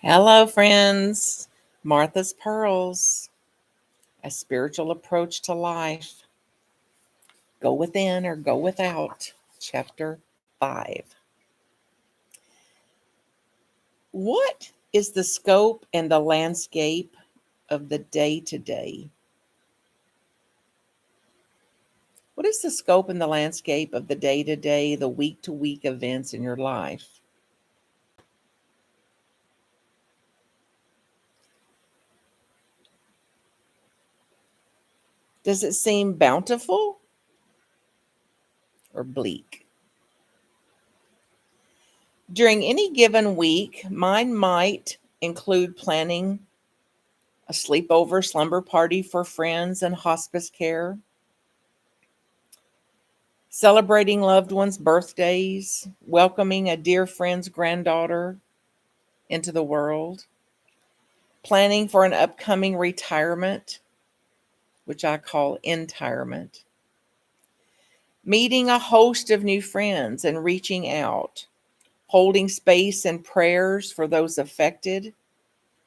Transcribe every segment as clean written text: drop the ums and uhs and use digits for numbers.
Hello, friends. Martha's Pearls, a spiritual approach to life. Go within or go without. Chapter 5. What is the scope and the landscape of the day to day? What is the scope and the landscape of the day to day, the week to week events in your life? Does it seem bountiful or bleak? During any given week, mine might include planning a sleepover slumber party for friends and hospice care, celebrating loved ones' birthdays, welcoming a dear friend's granddaughter into the world, planning for an upcoming retirement, which I call entirement, meeting a host of new friends and reaching out, holding space and prayers for those affected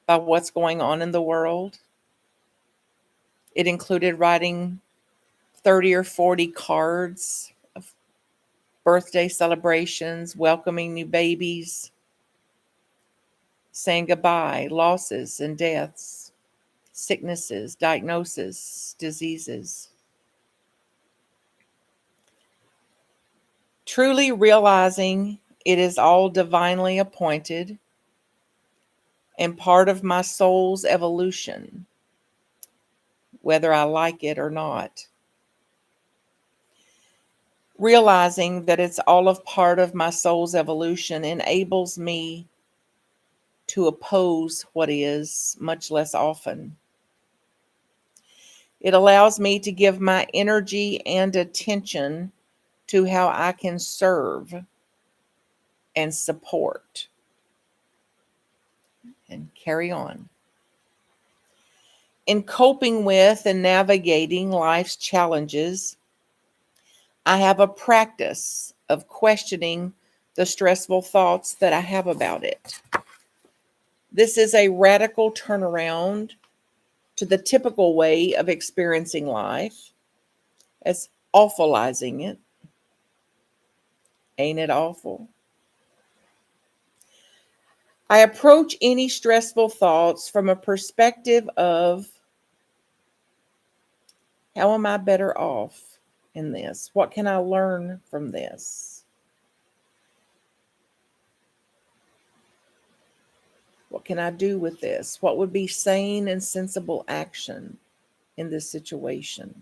by what's going on in the world. It included writing 30 or 40 cards of birthday celebrations, welcoming new babies, saying goodbye, losses and deaths, sicknesses, diagnoses, diseases. Truly realizing it is all divinely appointed and part of my soul's evolution, whether I like it or not. Realizing that it's all of part of my soul's evolution enables me to oppose what is much less often. It allows me to give my energy and attention to how I can serve and support and carry on. In coping with and navigating life's challenges, I have a practice of questioning the stressful thoughts that I have about it. This is a radical turnaround to the typical way of experiencing life as awfulizing it. Ain't it awful? I approach any stressful thoughts from a perspective of how am I better off in this? What can I learn from this? What can I do with this? What would be sane and sensible action in this situation?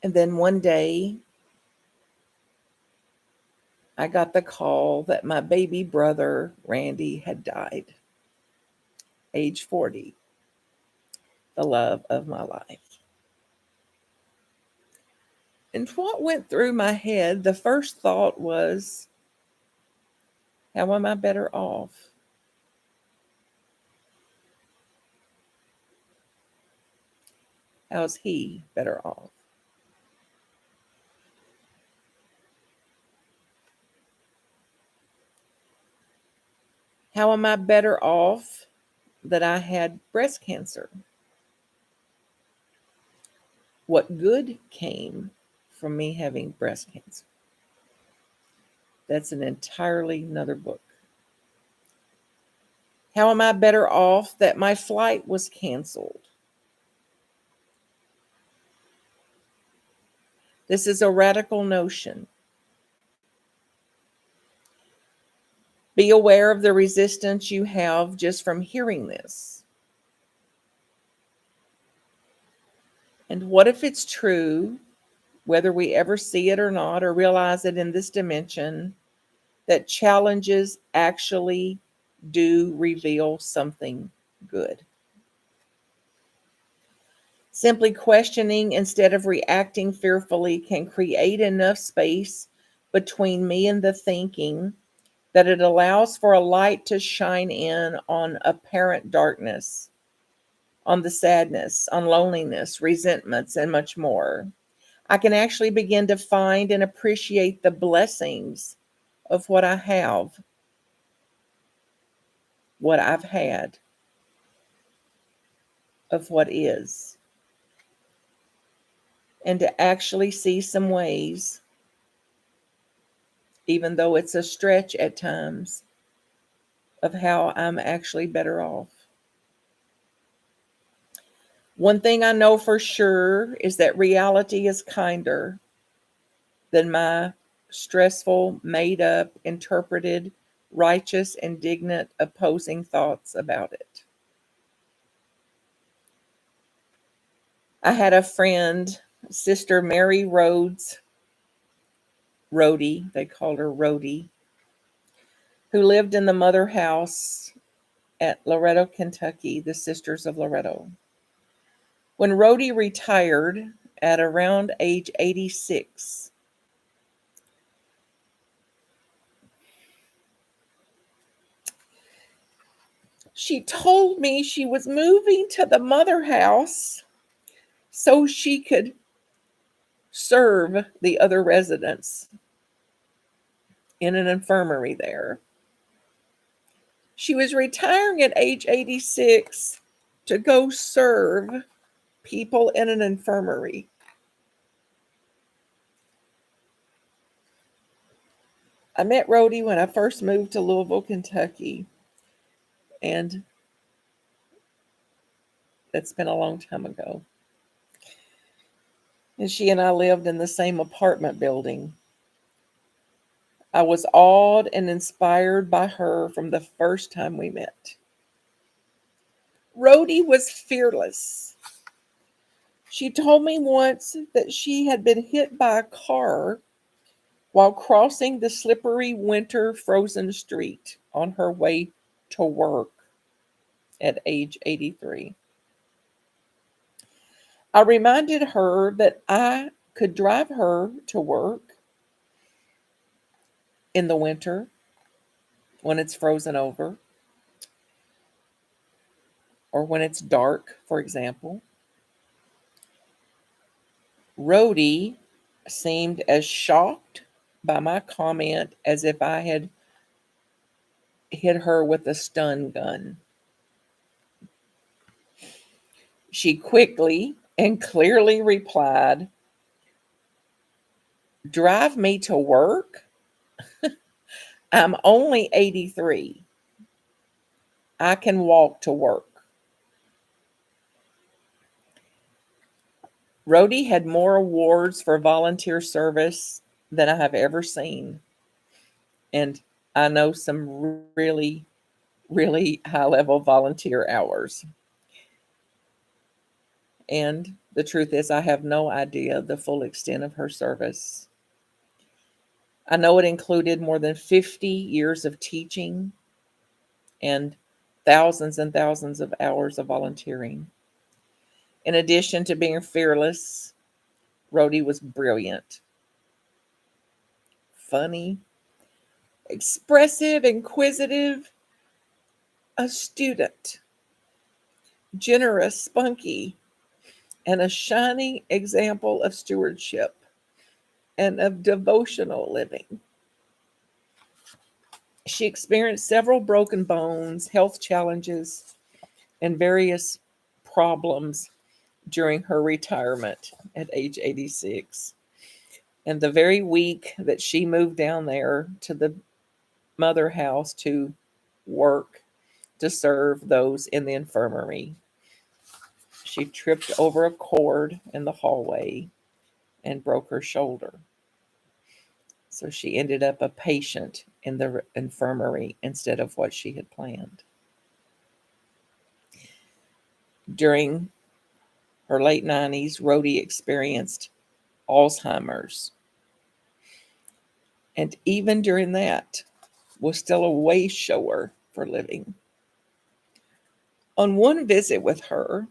And then one day, I got the call that my baby brother, Randy, had died, age 40, the love of my life. And what went through my head, the first thought was, how am I better off? How's he better off? How am I better off that I had breast cancer? What good came from me having breast cancer? That's an entirely another book. How am I better off that my flight was canceled? This is a radical notion. Be aware of the resistance you have just from hearing this. And what if it's true, whether we ever see it or not, or realize it in this dimension, that challenges actually do reveal something good? Simply questioning instead of reacting fearfully can create enough space between me and the thinking that it allows for a light to shine in on apparent darkness, on the sadness, on loneliness, resentments, and much more. I can actually begin to find and appreciate the blessings of what I have, what I've had, of what is, and to actually see some ways, even though it's a stretch at times, of how I'm actually better off. One thing I know for sure is that reality is kinder than my stressful, made up, interpreted, righteous, indignant, opposing thoughts about it. I had a friend, Sister Mary Rhodes, Rhodey, they called her Rhodey, who lived in the Mother House at Loretto, Kentucky, the Sisters of Loretto. When Rhodey retired at around age 86, she told me she was moving to the Mother House so she could serve the other residents in an infirmary there. She was retiring at age 86 to go serve people in an infirmary. I met Rhodey when I first moved to Louisville, Kentucky, and that's been a long time ago. And she and I lived in the same apartment building. I was awed and inspired by her from the first time we met. Rhodey was fearless. She told me once that she had been hit by a car while crossing the slippery winter frozen street on her way to work at age 83. I reminded her that I could drive her to work in the winter when it's frozen over or when it's dark, for example. Rhodey seemed as shocked by my comment as if I had hit her with a stun gun. She quickly and clearly replied, "Drive me to work? I'm only 83. I can walk to work." Rhodey had more awards for volunteer service than I have ever seen. And I know some really, really high level volunteer hours. And the truth is, I have no idea the full extent of her service. I know it included more than 50 years of teaching and thousands of hours of volunteering. In addition to being fearless, Rhodey was brilliant, funny, expressive, inquisitive, a student, generous, spunky, and a shining example of stewardship and of devotional living. She experienced several broken bones, health challenges, and various problems during her retirement at age 86. And the very week that she moved down there to the Mother House to work to serve those in the infirmary, she tripped over a cord in the hallway and broke her shoulder. So she ended up a patient in the infirmary instead of what she had planned. During her late 90s, Rhodey experienced Alzheimer's. And even during that, was still a way shower for living. On one visit with her,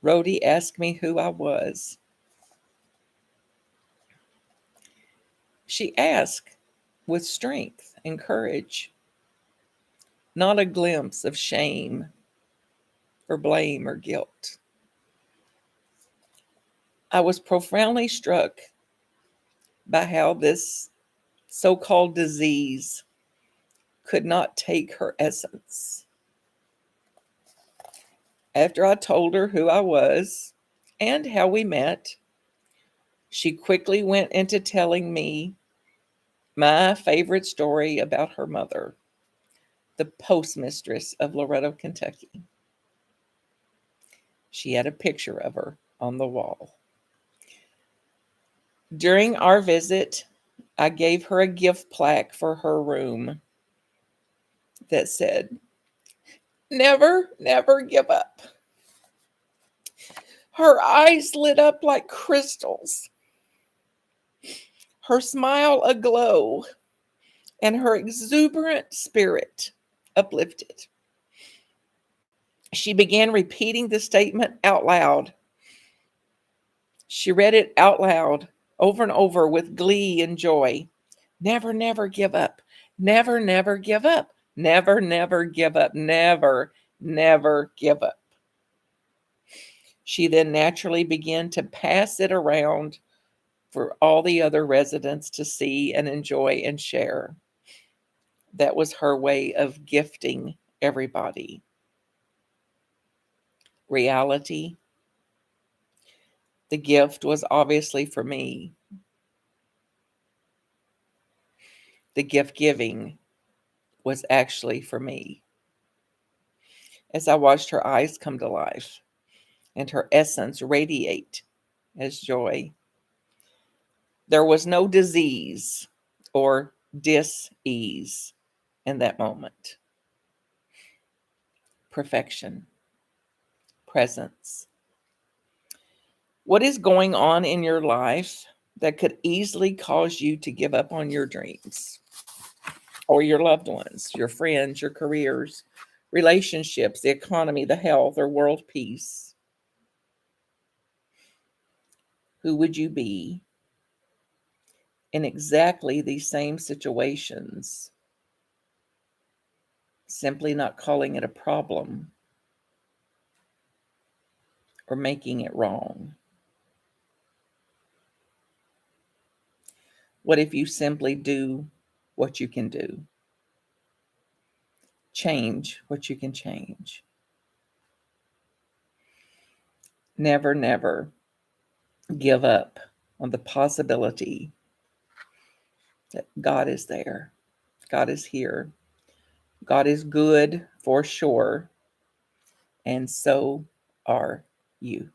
Rhodey asked me who I was. She asked with strength and courage, not a glimpse of shame or blame or guilt. I was profoundly struck by how this so-called disease could not take her essence. After I told her who I was and how we met, she quickly went into telling me my favorite story about her mother, the postmistress of Loretto, Kentucky. She had a picture of her on the wall. During our visit, I gave her a gift plaque for her room that said, "Never, never give up." Her eyes lit up like crystals, her smile aglow, and her exuberant spirit uplifted. She began repeating the statement out loud. She read it out loud over and over with glee and joy. Never, never give up. Never, never give up. Never, never give up. Never, never give up. She then naturally began to pass it around for all the other residents to see and enjoy and share. That was her way of gifting everybody. Reality. The gift was obviously for me. The gift giving was actually for me. As I watched her eyes come to life and her essence radiate as joy, there was no disease or dis-ease in that moment. Perfection, presence. What is going on in your life that could easily cause you to give up on your dreams or your loved ones, your friends, your careers, relationships, the economy, the health, or world peace? Who would you be in exactly these same situations, simply not calling it a problem or making it wrong? What if you simply do what you can do? Change what you can change. Never, never give up on the possibility that God is there. God is here. God is good for sure. And so are you.